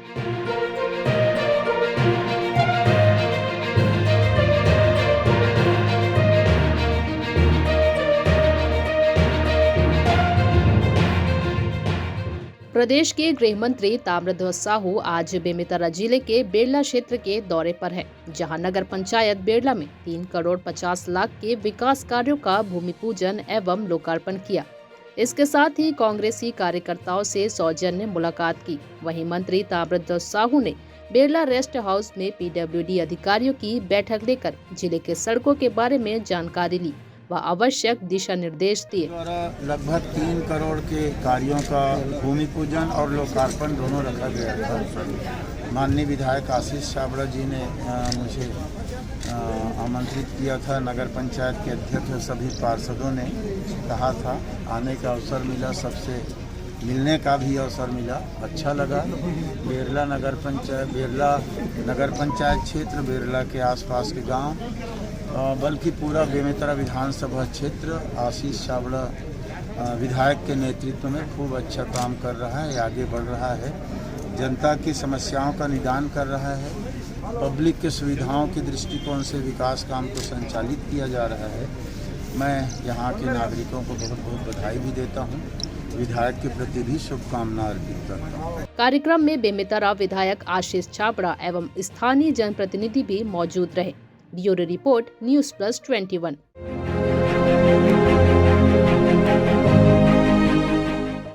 प्रदेश के गृह मंत्री ताम्रध्वज साहू आज बेमेतरा जिले के बेरला क्षेत्र के दौरे पर हैं, जहां नगर पंचायत बेरला में 3 करोड़ 50 लाख के विकास कार्यों का भूमि पूजन एवं लोकार्पण किया। इसके साथ ही कांग्रेसी कार्यकर्ताओं से सौजन्य मुलाकात की। वहीं मंत्री ताम्रध्वज साहू ने बेरला रेस्ट हाउस में पीडब्ल्यूडी अधिकारियों की बैठक लेकर जिले के सड़कों के बारे में जानकारी ली व आवश्यक दिशा निर्देश दिए। द्वारा लगभग 3 करोड़ के कार्यों का भूमि पूजन और लोकार्पण दोनों रखा गया था। माननीय विधायक आशीष छाबड़ा जी ने मुझे आमंत्रित किया था। नगर पंचायत के अध्यक्ष और सभी पार्षदों ने कहा था, आने का अवसर मिला, सबसे मिलने का भी अवसर मिला, अच्छा लगा। बेरला नगर पंचायत क्षेत्र, बेरला के आसपास के गांव, बल्कि पूरा बेमेतरा विधानसभा क्षेत्र आशीष छाबड़ा विधायक के नेतृत्व में खूब अच्छा काम कर रहा है, आगे बढ़ रहा है, जनता की समस्याओं का निदान कर रहा है, पब्लिक के सुविधाओं के दृष्टिकोण से विकास काम को संचालित किया जा रहा है। मैं यहाँ के नागरिकों को बहुत बहुत बधाई भी देता हूँ, विधायक के प्रति भी शुभकामना अर्पित करता हूँ। कार्यक्रम में बेमेतरा विधायक आशीष छाबड़ा एवं स्थानीय जनप्रतिनिधि भी मौजूद रहे। Bureau report, news plus 21।